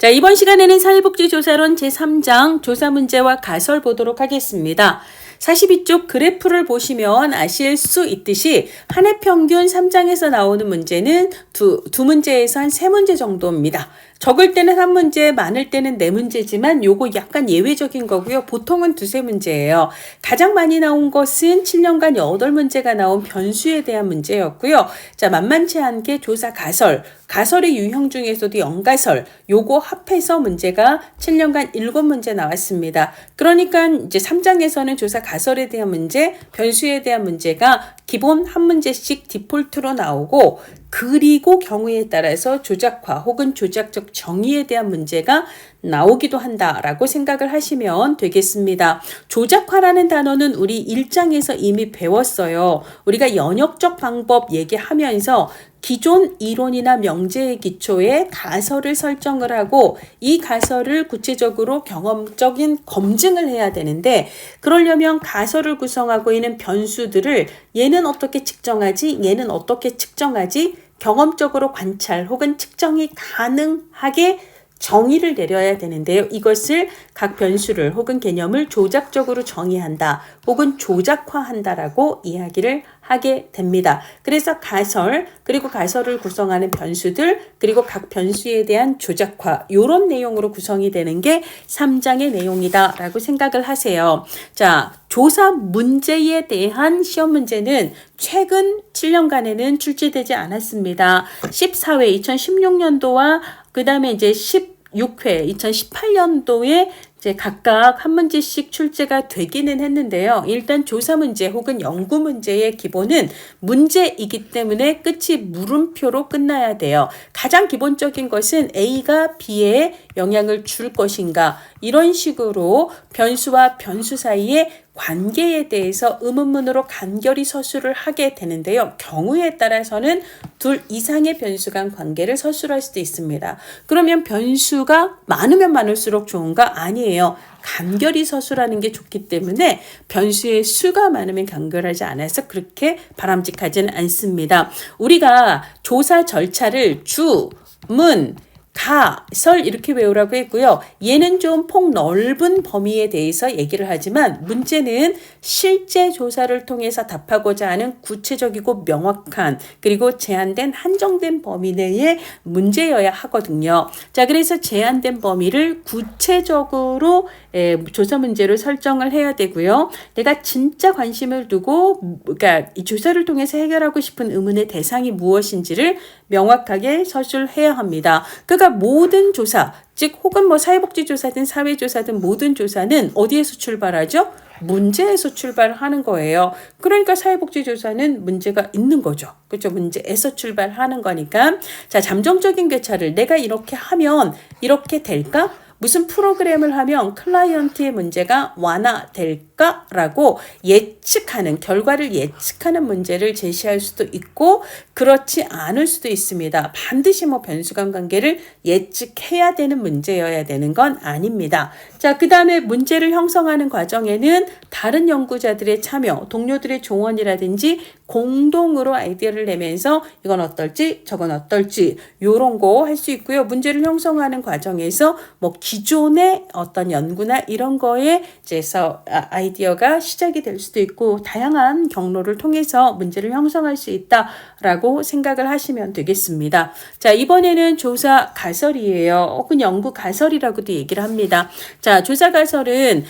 자, 이번 시간에는 사회복지조사론 제3장 조사 문제와 가설 보도록 하겠습니다. 42쪽 그래프를 보시면 아실 수 있듯이 한 해 평균 3장에서 나오는 문제는 두 문제에서 한 3문제 정도입니다. 적을 때는 1문제, 많을 때는 4문제지만 요거 약간 예외적인 거고요. 보통은 2-3문제예요. 가장 많이 나온 것은 7년간 8문제가 나온 변수에 대한 문제였고요. 자, 만만치 않게 조사 가설의 유형 중에서도 연가설, 요거 합해서 문제가 7년간 7문제 나왔습니다. 그러니까 이제 3장에서는 조사 가설에 대한 문제, 변수에 대한 문제가 기본 1문제씩 디폴트로 나오고, 그리고 경우에 따라서 조작화 혹은 조작적 정의에 대한 문제가 나오기도 한다라고 생각을 하시면 되겠습니다. 조작화라는 단어는 우리 1장에서 이미 배웠어요. 우리가 연역적 방법 얘기하면서 기존 이론이나 명제의 기초에 가설을 설정을 하고 이 가설을 구체적으로 경험적인 검증을 해야 되는데, 그러려면 가설을 구성하고 있는 변수들을 얘는 어떻게 측정하지? 얘는 어떻게 측정하지? 경험적으로 관찰 혹은 측정이 가능하게 정의를 내려야 되는데요. 이것을 각 변수를 혹은 개념을 조작적으로 정의한다 혹은 조작화한다라고 이야기를 하게 됩니다. 그래서 가설, 그리고 가설을 구성하는 변수들, 그리고 각 변수에 대한 조작화, 이런 내용으로 구성이 되는 게 3장의 내용이다 라고 생각을 하세요. 자, 조사 문제에 대한 시험 문제는 최근 7년간에는 출제되지 않았습니다. 14회 2016년도와 그 다음에 이제 16회 2018년도에 이제 각각 1문제씩 출제가 되기는 했는데요. 일단 조사 문제 혹은 연구 문제의 기본은 문제이기 때문에 끝이 물음표로 끝나야 돼요. 가장 기본적인 것은 A가 B에 영향을 줄 것인가, 이런 식으로 변수와 변수 사이의 관계에 대해서 의문문으로 간결히 서술을 하게 되는데요. 경우에 따라서는 2 이상의 변수 간 관계를 서술할 수도 있습니다. 그러면 변수가 많으면 많을수록 좋은가? 아니에요. 간결히 서술하는 게 좋기 때문에 변수의 수가 많으면 간결하지 않아서 그렇게 바람직하지는 않습니다. 우리가 조사 절차를 주, 문, 가설 이렇게 외우라고 했고요. 얘는 좀 폭넓은 범위에 대해서 얘기를 하지만 문제는 실제 조사를 통해서 답하고자 하는 구체적이고 명확한, 그리고 제한된 한정된 범위 내의 문제여야 하거든요. 자, 그래서 제한된 범위를 구체적으로 조사 문제로 설정을 해야 되고요. 내가 진짜 관심을 두고, 그러니까 이 조사를 통해서 해결하고 싶은 의문의 대상이 무엇인지를 명확하게 서술해야 합니다. 그러니까 모든 조사, 즉 혹은 뭐 사회복지조사든 사회조사든 모든 조사는 어디에서 출발하죠? 문제에서 출발하는 거예요. 그러니까 사회복지조사는 문제가 있는 거죠. 그렇죠? 문제에서 출발하는 거니까. 자, 잠정적인 괴차를 내가 이렇게 하면 이렇게 될까? 무슨 프로그램을 하면 클라이언트의 문제가 완화될까라고 예측하는, 결과를 예측하는 문제를 제시할 수도 있고 그렇지 않을 수도 있습니다. 반드시 뭐 변수 간 관계를 예측해야 되는 문제여야 되는 건 아닙니다. 자, 그 다음에 문제를 형성하는 과정에는 다른 연구자들의 참여, 동료들의 조언이라든지 공동으로 아이디어를 내면서 이건 어떨지 저건 어떨지 요런 거 할 수 있고요. 문제를 형성하는 과정에서 뭐 기존의 어떤 연구나 이런 거에 이제서 아이디어가 시작이 될 수도 있고 다양한 경로를 통해서 문제를 형성할 수 있다라고 생각을 하시면 되겠습니다. 자, 이번에는 조사 가설이에요. 혹은 연구 가설이라고도 얘기를 합니다. 자, 조사 가설은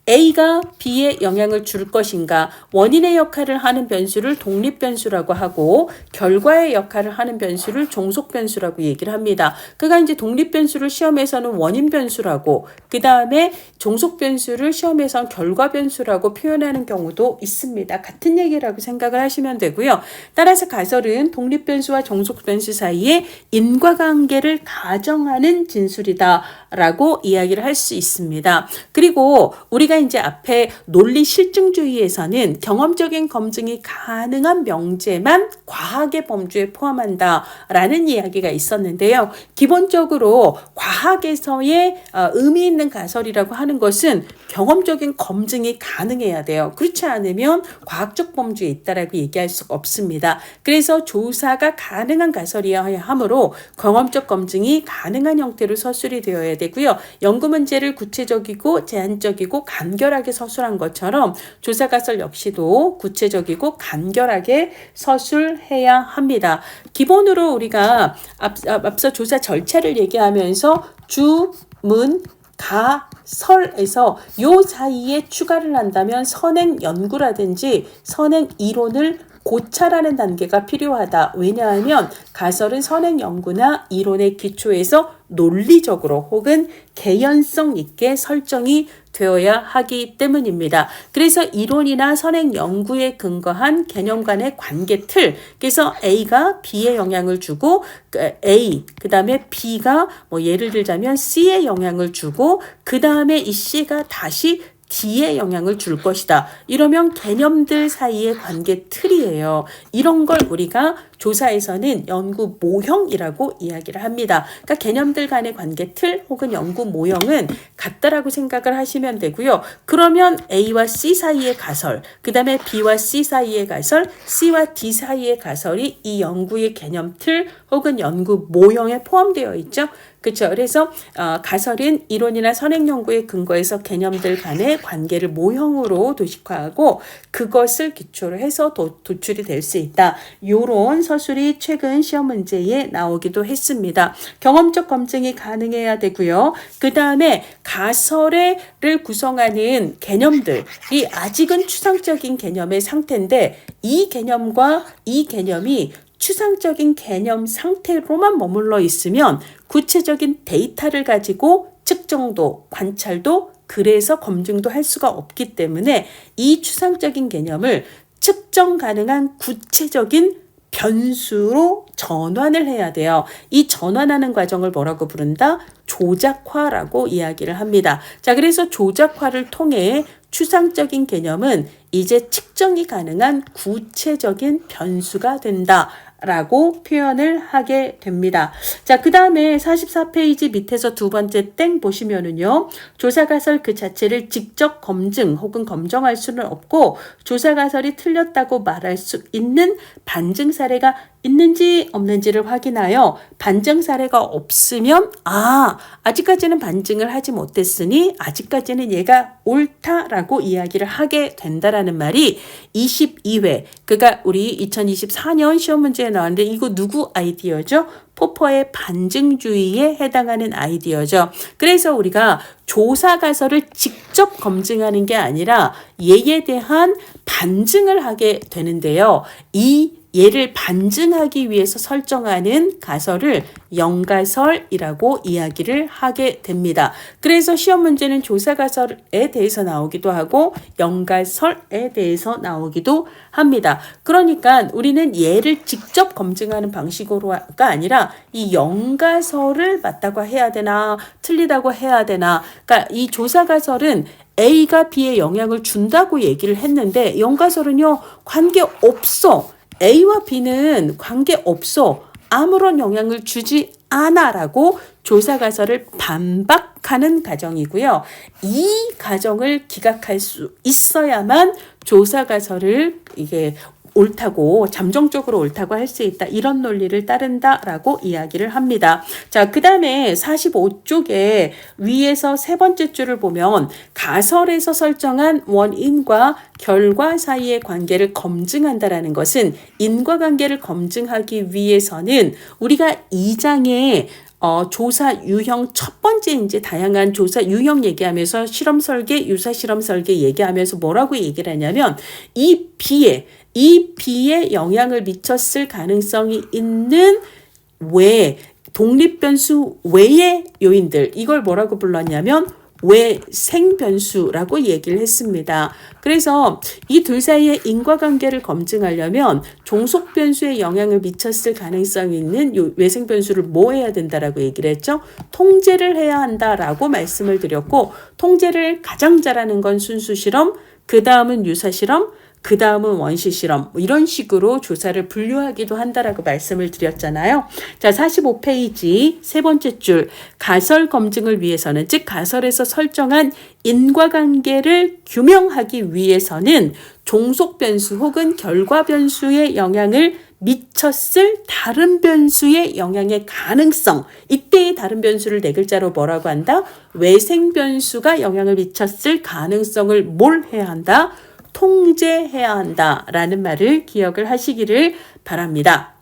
A가 B에 영향을 줄 것인가, 원인의 역할을 하는 변수를 독립변수라고 하고 결과의 역할을 하는 변수를 종속변수라고 얘기를 합니다. 그가 이제 독립변수를 시험에서는 원인변수라고, 그 다음에 종속변수를 시험에서는 결과변수라고 표현하는 경우도 있습니다. 같은 얘기라고 생각을 하시면 되고요. 따라서 가설은 독립변수와 종속변수 사이에 인과관계를 가정하는 진술이다 라고 이야기를 할 수 있습니다. 그리고 우리가 이제 앞에 논리 실증주의에서는 경험적인 검증이 가능한 명제만 과학의 범주에 포함한다라는 이야기가 있었는데요. 기본적으로 과학에서의 의미 있는 가설이라고 하는 것은 경험적인 검증이 가능해야 돼요. 그렇지 않으면 과학적 범주에 있다라고 얘기할 수가 없습니다. 그래서 조사가 가능한 가설이어야 하므로 경험적 검증이 가능한 형태로 서술이 되어야 되고요. 연구 문제를 구체적이고 제한적이고 간결하게 서술한 것처럼 조사 가설 역시도 구체적이고 간결하게 서술해야 합니다. 기본으로 우리가 앞서 조사 절차를 얘기하면서 주, 문, 가, 설에서 요 사이에 추가를 한다면 선행 연구라든지 선행 이론을 고찰하는 단계가 필요하다. 왜냐하면 가설은 선행 연구나 이론의 기초에서 논리적으로 혹은 개연성 있게 설정이 되어야 하기 때문입니다. 그래서 이론이나 선행 연구에 근거한 개념 간의 관계 틀, 그래서 A가 B에 영향을 주고 A, 그 다음에 B가 뭐 예를 들자면 C에 영향을 주고 그 다음에 이 C가 다시 D에 영향을 줄 것이다. 이러면 개념들 사이의 관계 틀이에요. 이런 걸 우리가 조사에서는 연구 모형이라고 이야기를 합니다. 그러니까 개념들 간의 관계 틀 혹은 연구 모형은 같다라고 생각을 하시면 되고요. 그러면 A와 C 사이의 가설, 그 다음에 B와 C 사이의 가설, C와 D 사이의 가설이 이 연구의 개념 틀 혹은 연구 모형에 포함되어 있죠. 그렇죠. 그래서 가설은 이론이나 선행 연구의 근거에서 개념들 간의 관계를 모형으로 도식화하고 그것을 기초로 해서 도출이 될 수 있다. 요런 서술이 최근 시험 문제에 나오기도 했습니다. 경험적 검증이 가능해야 되고요. 그 다음에 가설을 구성하는 개념들이 아직은 추상적인 개념의 상태인데 이 개념과 이 개념이 추상적인 개념 상태로만 머물러 있으면 구체적인 데이터를 가지고 측정도, 관찰도, 그래서 검증도 할 수가 없기 때문에 이 추상적인 개념을 측정 가능한 구체적인 변수로 전환을 해야 돼요. 이 전환하는 과정을 뭐라고 부른다? 조작화라고 이야기를 합니다. 자, 그래서 조작화를 통해 추상적인 개념은 이제 측정이 가능한 구체적인 변수가 된다. 라고 표현을 하게 됩니다. 자, 그 다음에 44페이지 밑에서 두 번째 땡 보시면은요. 조사가설 그 자체를 직접 검증 혹은 검정할 수는 없고 조사가설이 틀렸다고 말할 수 있는 반증 사례가 있는지 없는지를 확인하여 반증 사례가 없으면 아직까지는 반증을 하지 못했으니 아직까지는 얘가 옳다라고 이야기를 하게 된다라는 말이 22회 그러니까 우리 2024년 시험 문제에 나왔는데 이거 누구 아이디어죠? 포퍼의 반증주의에 해당하는 아이디어죠. 그래서 우리가 조사 가설을 직접 검증하는 게 아니라 얘에 대한 반증을 하게 되는데요. 이 얘를 반증하기 위해서 설정하는 가설을 영가설이라고 이야기를 하게 됩니다. 그래서 시험 문제는 조사 가설에 대해서 나오기도 하고 영가설에 대해서 나오기도 합니다. 그러니까 우리는 얘를 직접 검증하는 방식으로가 아니라 이 영가설을 맞다고 해야 되나 틀리다고 해야 되나 그러니까 이 조사 가설은 A가 B에 영향을 준다고 얘기를 했는데 영가설은요 관계없어. A와 B는 관계없어. 아무런 영향을 주지 않아라고 조사가설을 반박하는 가정이고요. 이 가정을 기각할 수 있어야만 조사가설을 이게 옳다고 잠정적으로 옳다고 할 수 있다. 이런 논리를 따른다라고 이야기를 합니다. 자, 그 다음에 45쪽에 위에서 세 번째 줄을 보면 가설에서 설정한 원인과 결과 사이의 관계를 검증한다라는 것은 인과관계를 검증하기 위해서는 우리가 2장에 조사 유형 첫 번째 이제 다양한 조사 유형 얘기하면서 실험 설계, 유사 실험 설계 얘기하면서 뭐라고 얘기를 하냐면 이 B에 영향을 미쳤을 가능성이 있는 독립변수 외의 요인들 이걸 뭐라고 불렀냐면 외생 변수라고 얘기를 했습니다. 그래서 이 둘 사이의 인과관계를 검증하려면 종속 변수에 영향을 미쳤을 가능성이 있는 요 외생 변수를 뭐 해야 된다라고 얘기를 했죠? 통제를 해야 한다라고 말씀을 드렸고, 통제를 가장 잘하는 건 순수 실험, 그 다음은 유사 실험, 그 다음은 원시 실험, 뭐 이런 식으로 조사를 분류하기도 한다라고 말씀을 드렸잖아요. 자, 45페이지 세 번째 줄, 가설 검증을 위해서는, 즉 가설에서 설정한 인과관계를 규명하기 위해서는 종속 변수 혹은 결과 변수의 영향을 미쳤을 다른 변수의 영향의 가능성, 이때의 다른 변수를 네 글자로 뭐라고 한다? 외생 변수가 영향을 미쳤을 가능성을 뭘 해야 한다? 통제해야 한다라는 말을 기억을 하시기를 바랍니다.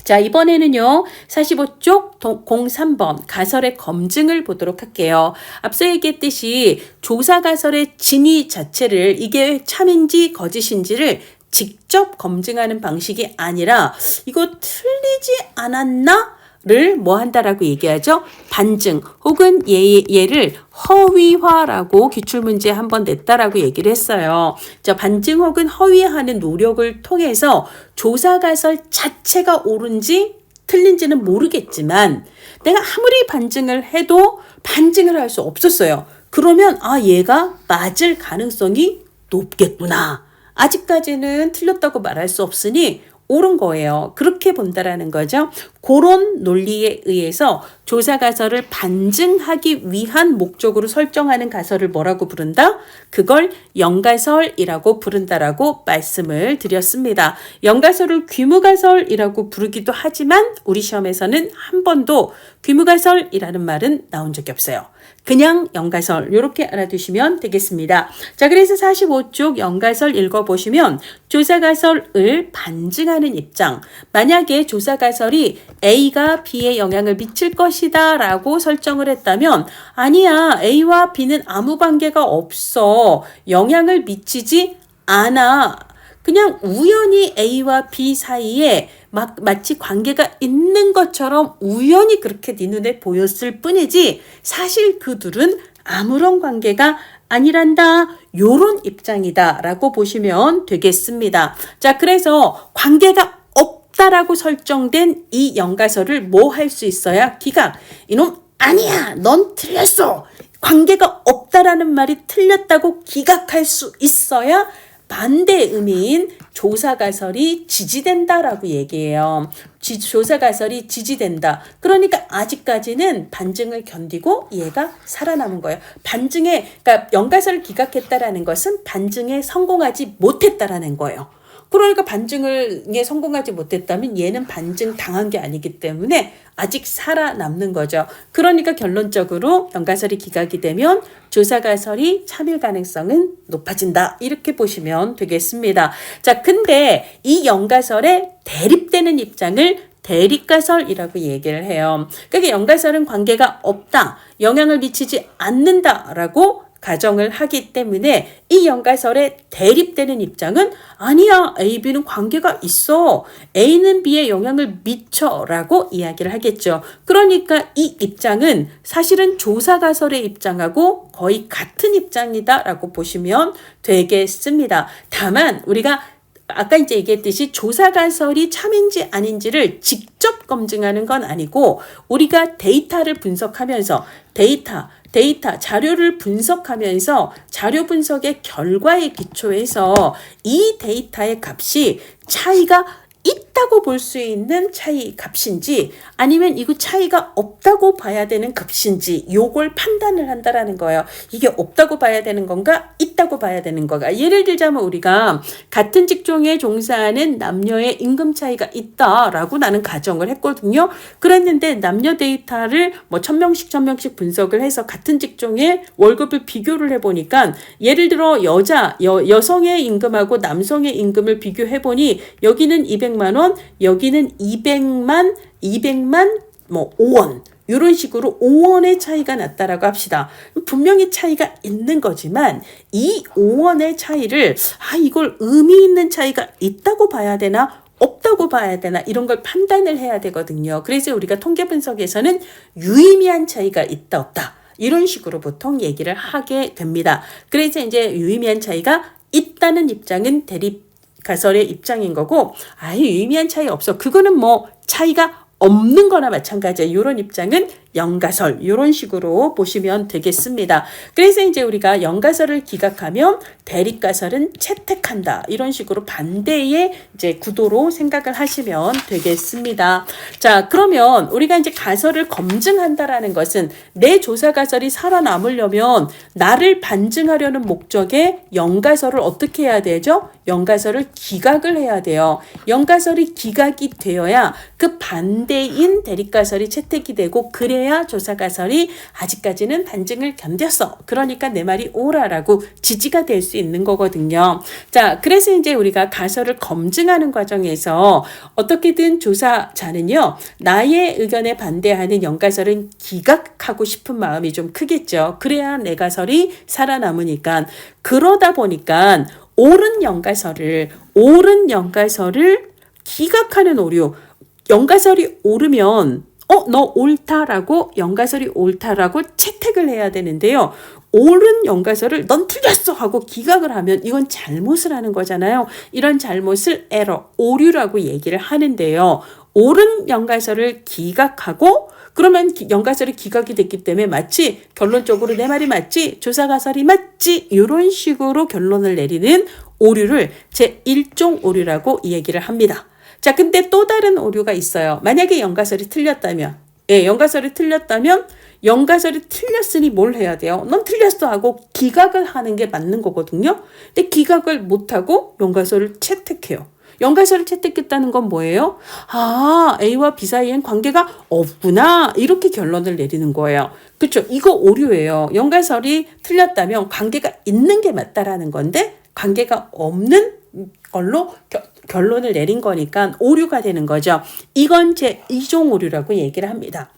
자, 이번에는요, 45쪽 03번 가설의 검증을 보도록 할게요. 앞서 얘기했듯이 조사 가설의 진위 자체를 이게 참인지 거짓인지를 직접 검증하는 방식이 아니라 이거 틀리지 않았나? 를 뭐 한다라고 얘기하죠? 반증 혹은 얘를 허위화라고 기출문제에 한번 냈다라고 얘기를 했어요. 자, 반증 혹은 허위화하는 노력을 통해서 조사 가설 자체가 옳은지 틀린지는 모르겠지만 내가 아무리 반증을 해도 반증을 할 수 없었어요. 그러면 얘가 맞을 가능성이 높겠구나. 아직까지는 틀렸다고 말할 수 없으니 옳은 거예요. 그렇게 본다라는 거죠. 그런 논리에 의해서 조사 가설을 반증하기 위한 목적으로 설정하는 가설을 뭐라고 부른다? 그걸 영가설이라고 부른다라고 말씀을 드렸습니다. 영가설을 귀무가설이라고 부르기도 하지만 우리 시험에서는 한 번도 귀무가설이라는 말은 나온 적이 없어요. 그냥 영가설 이렇게 알아두시면 되겠습니다. 자, 그래서 45쪽 영가설 읽어보시면 조사가설을 반증하는 입장, 만약에 조사가설이 A가 B에 영향을 미칠 것이다 라고 설정을 했다면 아니야, A와 B는 아무 관계가 없어, 영향을 미치지 않아, 그냥 우연히 A와 B 사이에 마치 관계가 있는 것처럼 우연히 그렇게 네 눈에 보였을 뿐이지 사실 그 둘은 아무런 관계가 아니란다. 요런 입장이다 라고 보시면 되겠습니다. 자, 그래서 관계가 없다라고 설정된 이 영가설을 뭐 할 수 있어야 기각. 이놈 아니야, 넌 틀렸어. 관계가 없다라는 말이 틀렸다고 기각할 수 있어야 반대 의미인 조사가설이 지지된다라고 얘기해요. 조사가설이 지지된다. 그러니까 아직까지는 반증을 견디고 얘가 살아남은 거예요. 그러니까 영가설을 기각했다라는 것은 반증에 성공하지 못했다라는 거예요. 그러니까 반증에 성공하지 못했다면 얘는 반증 당한 게 아니기 때문에 아직 살아남는 거죠. 그러니까 결론적으로 영가설이 기각이 되면 조사가설이 참일 가능성은 높아진다. 이렇게 보시면 되겠습니다. 자, 근데 이 영가설에 대립되는 입장을 대립가설이라고 얘기를 해요. 그러니까 영가설은 관계가 없다, 영향을 미치지 않는다라고 가정을 하기 때문에 이 영가설에 대립되는 입장은 아니야, A, B는 관계가 있어, A는 B에 영향을 미쳐 라고 이야기를 하겠죠. 그러니까 이 입장은 사실은 조사가설의 입장하고 거의 같은 입장이다 라고 보시면 되겠습니다. 다만 우리가 아까 이제 얘기했듯이 조사가설이 참인지 아닌지를 직접 검증하는 건 아니고 우리가 데이터를 분석하면서 자료를 분석하면서 자료 분석의 결과에 기초해서 이 데이터의 값이 차이가 있다고 볼 수 있는 차이 값인지 아니면 이거 차이가 없다고 봐야 되는 값인지 요걸 판단을 한다라는 거예요. 이게 없다고 봐야 되는 건가 있다고 봐야 되는 건가. 예를 들자면 우리가 같은 직종에 종사하는 남녀의 임금 차이가 있다라고 나는 가정을 했거든요. 그랬는데 남녀 데이터를 1000명씩 분석을 해서 같은 직종의 월급을 비교를 해보니까 예를 들어 여성의 임금하고 남성의 임금을 비교해보니 여기는 200만 원, 여기는 200만 5원 이런 식으로 5원의 차이가 났다라고 합시다. 분명히 차이가 있는 거지만 이 5원의 차이를 이걸 의미 있는 차이가 있다고 봐야 되나 없다고 봐야 되나 이런 걸 판단을 해야 되거든요. 그래서 우리가 통계 분석에서는 유의미한 차이가 있다 없다 이런 식으로 보통 얘기를 하게 됩니다. 그래서 이제 유의미한 차이가 있다는 입장은 대립 가설의 입장인 거고, 아예 유의미한 차이 없어. 그거는 뭐 차이가 없는 거나 마찬가지야. 이런 입장은 영가설, 이런 식으로 보시면 되겠습니다. 그래서 이제 우리가 영가설을 기각하면 대립가설은 채택한다. 이런 식으로 반대의 이제 구도로 생각을 하시면 되겠습니다. 자, 그러면 우리가 이제 가설을 검증한다라는 것은 내 조사 가설이 살아남으려면 나를 반증하려는 목적의 영가설을 어떻게 해야 되죠? 영가설을 기각을 해야 돼요. 영가설이 기각이 되어야 그 반대인 대립가설이 채택이 되고, 그래야 조사가설이 아직까지는 반증을 견뎠어. 그러니까 내 말이 옳아라고 지지가 될 수 있는 거거든요. 자, 그래서 이제 우리가 가설을 검증하는 과정에서 어떻게든 조사자는요, 나의 의견에 반대하는 영가설은 기각하고 싶은 마음이 좀 크겠죠. 그래야 내 가설이 살아남으니까. 그러다 보니까 옳은 영가설을 기각하는 오류. 영가설이 옳으면 너 옳다라고, 영가설이 옳다라고 채택을 해야 되는데요. 옳은 영가설을 넌 틀렸어 하고 기각을 하면 이건 잘못을 하는 거잖아요. 이런 잘못을 에러, 오류라고 얘기를 하는데요. 옳은 영가설을 기각하고, 그러면 영가설이 기각이 됐기 때문에 마치 결론적으로 내 말이 맞지? 조사가설이 맞지? 이런 식으로 결론을 내리는 오류를 제1종 오류라고 얘기를 합니다. 자, 근데 또 다른 오류가 있어요. 만약에 영가설이 틀렸다면, 영가설이 틀렸으니 뭘 해야 돼요? 넌 틀렸어 하고 기각을 하는 게 맞는 거거든요. 근데 기각을 못하고 영가설을 채택해요. 영가설을 채택했다는 건 뭐예요? 아, A와 B 사이엔 관계가 없구나. 이렇게 결론을 내리는 거예요. 그렇죠? 이거 오류예요. 영가설이 틀렸다면 관계가 있는 게 맞다라는 건데 관계가 없는 걸로 결론을 내린 거니까 오류가 되는 거죠. 이건 제2종 오류라고 얘기를 합니다.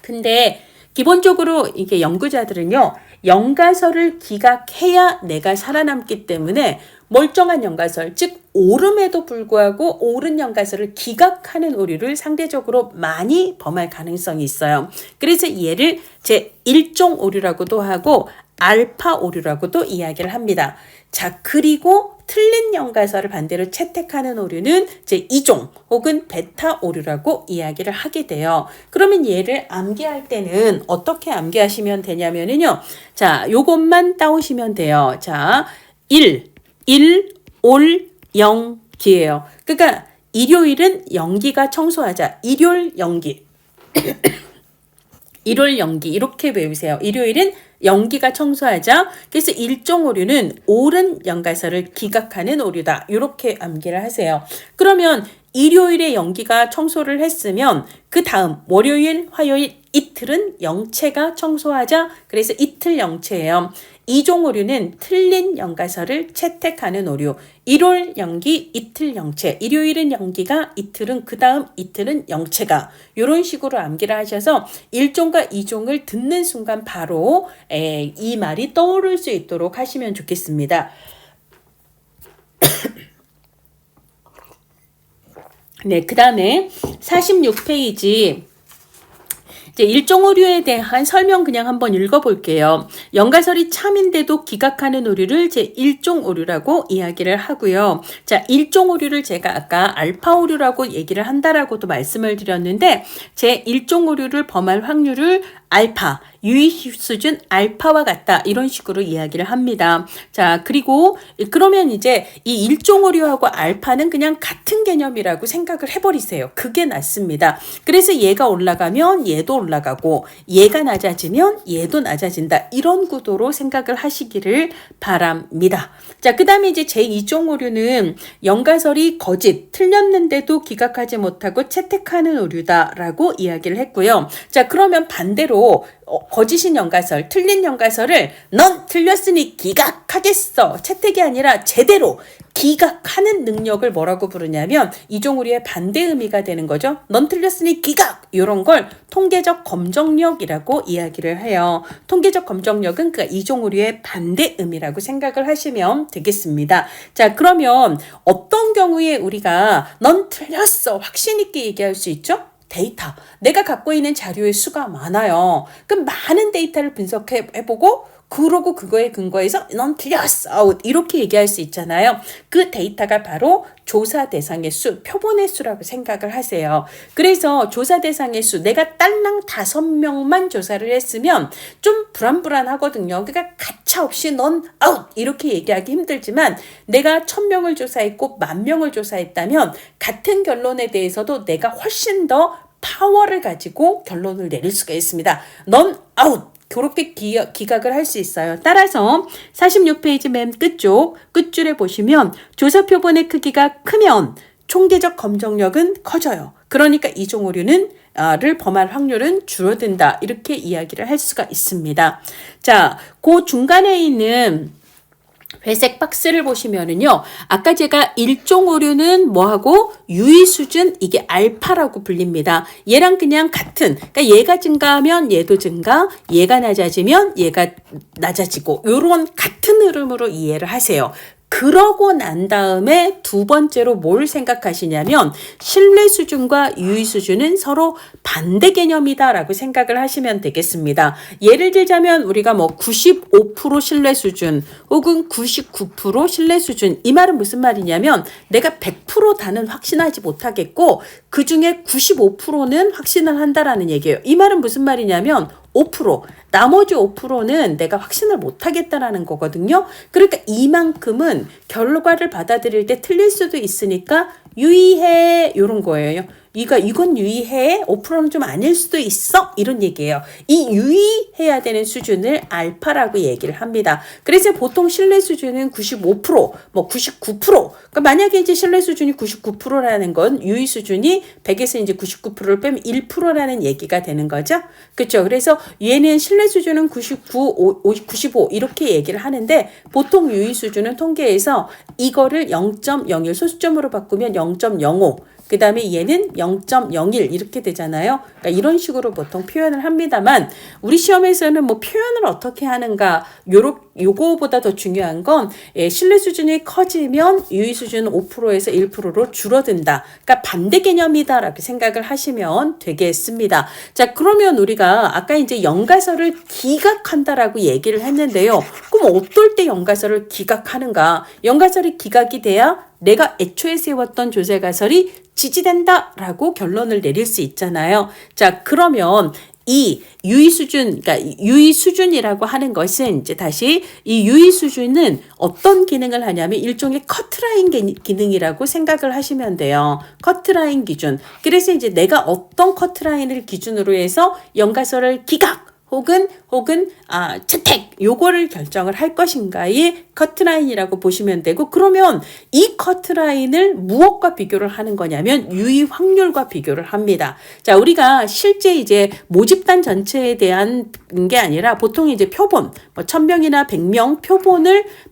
근데 기본적으로 이게 연구자들은요, 영가설을 기각해야 내가 살아남기 때문에 멀쩡한 영가설, 즉 옳음에도 불구하고 옳은 영가설을 기각하는 오류를 상대적으로 많이 범할 가능성이 있어요. 그래서 얘를 제1종 오류라고도 하고 알파 오류라고도 이야기를 합니다. 자, 그리고 틀린 영가설을 반대로 채택하는 오류는 제2종 혹은 베타 오류라고 이야기를 하게 돼요. 그러면 얘를 암기할 때는 어떻게 암기하시면 되냐면요. 자, 요것만 따오시면 돼요. 자, 1, 올, 0, 기예요. 그러니까 일요일은 영기가 청소하자. 일요일 영기. 일요일 영기 이렇게 외우세요. 일요일은 영기가 청소하자. 그래서 일종 오류는 옳은 영가설을 기각하는 오류다. 이렇게 암기를 하세요. 그러면 일요일에 영기가 청소를 했으면 그 다음 월요일, 화요일, 이틀은 영체가 청소하자. 그래서 이틀 영체예요. 이종 오류는 틀린 영가설을 채택하는 오류. 일요일 영기, 이틀 영체. 일요일은 영기가, 이틀은 그 다음 이틀은 영체가. 이런 식으로 암기를 하셔서 1종과 2종을 듣는 순간 바로 이 말이 떠오를 수 있도록 하시면 좋겠습니다. 네, 그 다음에 46페이지. 이제 일종 오류에 대한 설명 그냥 한번 읽어볼게요. 영가설이 참인데도 기각하는 오류를 제1종 오류라고 이야기를 하고요. 자, 1종 오류를 제가 아까 알파 오류라고 얘기를 한다라고도 말씀을 드렸는데, 제1종 오류를 범할 확률을 알파, 유의 수준 알파와 같다. 이런 식으로 이야기를 합니다. 자, 그리고 그러면 이제 이 일종 오류하고 알파는 그냥 같은 개념이라고 생각을 해버리세요. 그게 낫습니다. 그래서 얘가 올라가면 얘도 올라가고 얘가 낮아지면 얘도 낮아진다. 이런 구도로 생각을 하시기를 바랍니다. 자, 그 다음에 이제 제2종 오류는 영가설이 거짓, 틀렸는데도 기각하지 못하고 채택하는 오류다라고 이야기를 했고요. 자, 그러면 반대로 거짓인 영가설, 틀린 영가설을 넌 틀렸으니 기각하겠어. 채택이 아니라 제대로 기각하는 능력을 뭐라고 부르냐면 이종 오류의 반대 의미가 되는 거죠. 넌 틀렸으니 기각! 이런 걸 통계적 검정력이라고 이야기를 해요. 통계적 검정력은 그 이종 오류의 반대 의미라고 생각을 하시면 되겠습니다. 자, 그러면 어떤 경우에 우리가 넌 틀렸어 확신 있게 얘기할 수 있죠? 데이터. 내가 갖고 있는 자료의 수가 많아요. 그럼 많은 데이터를 분석해보고 그러고 그거에 근거해서 넌 틀렸어. 이렇게 얘기할 수 있잖아요. 그 데이터가 바로 조사 대상의 수, 표본의 수라고 생각을 하세요. 그래서 조사 대상의 수, 내가 딸랑 5명만 조사를 했으면 좀 불안불안하거든요. 그러니까 가차없이 넌 아웃 이렇게 얘기하기 힘들지만 내가 1000명을 조사했고 10,000명을 조사했다면 같은 결론에 대해서도 내가 훨씬 더 파워를 가지고 결론을 내릴 수가 있습니다. 넌 아웃! 그렇게 기각을 할 수 있어요. 따라서 46페이지 맨 끝줄에 보시면 조사 표본의 크기가 크면 총계적 검정력은 커져요. 그러니까 이종 오류는 를 범할 확률은 줄어든다. 이렇게 이야기를 할 수가 있습니다. 자, 그 중간에 있는 회색 박스를 보시면은요. 아까 제가 일종 오류는 뭐하고 유의 수준 이게 알파라고 불립니다. 얘랑 그냥 같은 그러니까 얘가 증가하면 얘도 증가 얘가 낮아지면 얘가 낮아지고 요런 같은 흐름으로 이해를 하세요. 그러고 난 다음에 두 번째로 뭘 생각하시냐면 신뢰 수준과 유의 수준은 서로 반대 개념이다라고 생각을 하시면 되겠습니다. 예를 들자면 우리가 뭐 95% 신뢰 수준 혹은 99% 신뢰 수준 이 말은 무슨 말이냐면 내가 100% 다는 확신하지 못하겠고 그중에 95%는 확신을 한다라는 얘기예요. 이 말은 무슨 말이냐면 5%, 나머지 5%는 내가 확신을 못하겠다라는 거거든요. 그러니까 이만큼은 결과를 받아들일 때 틀릴 수도 있으니까 유의해 이런 거예요. 이건 유의해 5%는 좀 아닐 수도 있어 이런 얘기예요. 이 유의해야 되는 수준을 알파라고 얘기를 합니다. 그래서 보통 신뢰 수준은 95%, 뭐 99%. 그러니까 만약에 이제 신뢰 수준이 99%라는 건 유의 수준이 100에서 이제 99%를 빼면 1%라는 얘기가 되는 거죠. 그렇죠. 그래서 얘는 신뢰 수준은 99, 95 이렇게 얘기를 하는데 보통 유의 수준은 통계에서 이거를 0.01 소수점으로 바꾸면 0.05 그 다음에 얘는 0.01 이렇게 되잖아요. 그러니까 이런 식으로 보통 표현을 합니다만 우리 시험에서는 뭐 표현을 어떻게 하는가 요거보다 더 중요한 건 신뢰 수준이 커지면 유의 수준은 5%에서 1%로 줄어든다. 그러니까 반대 개념이다라고 생각을 하시면 되겠습니다. 자, 그러면 우리가 아까 이제 연가설을 기각한다라고 얘기를 했는데요. 그럼 어떨 때 연가설을 기각하는가? 연가설이 기각이 돼야 내가 애초에 세웠던 조사 가설이 지지된다라고 결론을 내릴 수 있잖아요. 자, 그러면 이 유의 수준, 그러니까 유의 수준이라고 하는 것은 이제 다시 이 유의 수준은 어떤 기능을 하냐면 일종의 커트라인 기능이라고 생각을 하시면 돼요. 커트라인 기준. 그래서 이제 내가 어떤 커트라인을 기준으로 해서 연가설을 기각 혹은 채택 요거를 결정을 할 것인가의 커트라인이라고 보시면 되고 그러면 이 커트라인을 무엇과 비교를 하는 거냐면 유의 확률과 비교를 합니다. 자, 우리가 실제 이제 모집단 전체에 대한 게 아니라 보통 이제 표본 뭐 1000명이나 100명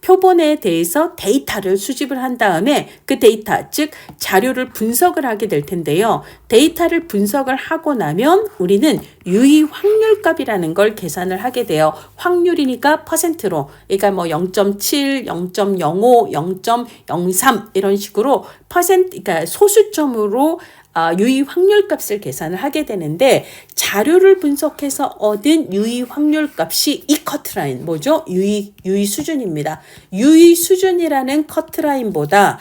표본에 대해서 데이터를 수집을 한 다음에 그 데이터 즉 자료를 분석을 하게 될 텐데요. 데이터를 분석을 하고 나면 우리는 유의 확률값이라는 걸 계산을 하게 돼요. 확률이니까 퍼센트로 그러니까 뭐 0.7, 0.05, 0.03 이런 식으로 그러니까 소수점으로 유의 확률 값을 계산을 하게 되는데 자료를 분석해서 얻은 유의 확률 값이 이 커트라인 뭐죠? 유의 수준입니다. 유의 수준이라는 커트라인보다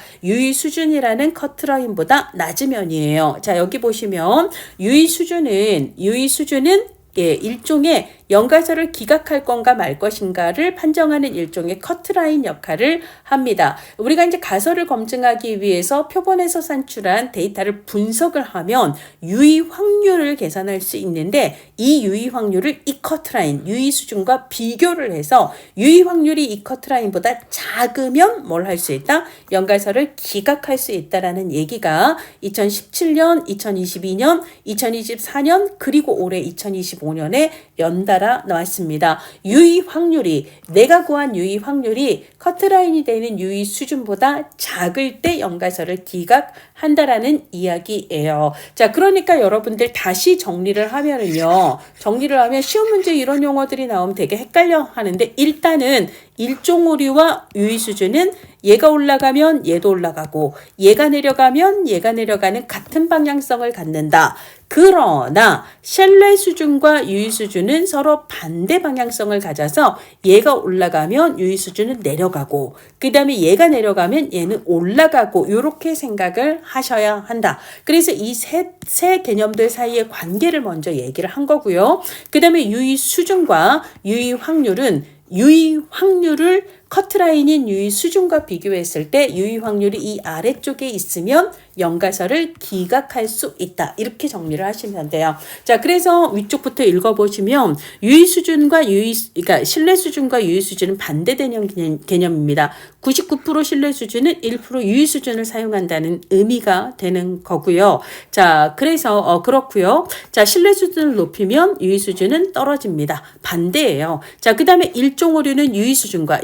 낮으면이에요. 자, 여기 보시면 유의 수준은 일종의 연가설을 기각할 건가 말 것인가를 판정하는 일종의 커트라인 역할을 합니다. 우리가 이제 가설을 검증하기 위해서 표본에서 산출한 데이터를 분석을 하면 유의 확률을 계산할 수 있는데 이 유의 확률을 이 커트라인, 유의 수준과 비교를 해서 유의 확률이 이 커트라인보다 작으면 뭘 할 수 있다? 연가설을 기각할 수 있다라는 얘기가 2017년, 2022년, 2024년 그리고 올해 2025년에 연달아 나왔습니다. 유의 확률이 내가 구한 유의 확률이 커트라인이 되는 유의 수준보다 작을 때 연가설을 기각한다라는 이야기예요. 자, 그러니까 여러분들 다시 정리를 하면 시험 문제 이런 용어들이 나오면 되게 헷갈려 하는데 일단은 일종 오류와 유의 수준은 얘가 올라가면 얘도 올라가고 얘가 내려가면 얘가 내려가는 같은 방향성을 갖는다. 그러나 신뢰 수준과 유의 수준은 서로 반대 방향성을 가져서 얘가 올라가면 유의 수준은 내려가고 그 다음에 얘가 내려가면 얘는 올라가고 이렇게 생각을 하셔야 한다. 그래서 이 세 개념들 사이의 관계를 먼저 얘기를 한 거고요. 그 다음에 유의 수준과 유의 확률은 유의 확률을 커트라인인 유의 수준과 비교했을 때 유의 확률이 이 아래쪽에 있으면 연가설을 기각할 수 있다. 이렇게 정리를 하시면 돼요. 자, 그래서 위쪽부터 읽어보시면 유의 수준과 그러니까 신뢰 수준과 유의 수준은 반대되는 개념입니다. 99% 신뢰 수준은 1% 유의 수준을 사용한다는 의미가 되는 거고요. 자, 그래서 그렇고요. 자, 신뢰 수준을 높이면 유의 수준은 떨어집니다. 반대예요. 자, 그 다음에 일종 오류는 유의 수준과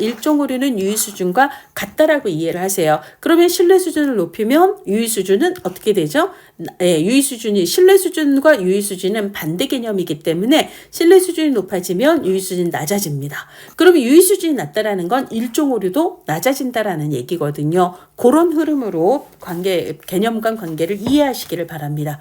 유의 수준과 같다라고 이해를 하세요. 그러면 신뢰 수준을 높이면 유의 수준은 어떻게 되죠? 유의 수준이 신뢰 수준과 유의 수준은 반대 개념이기 때문에 신뢰 수준이 높아지면 유의 수준이 낮아집니다. 그러면 유의 수준이 낮다라는 건 일종 오류도 낮아진다라는 얘기거든요. 그런 흐름으로 개념 간 관계를 이해하시기를 바랍니다.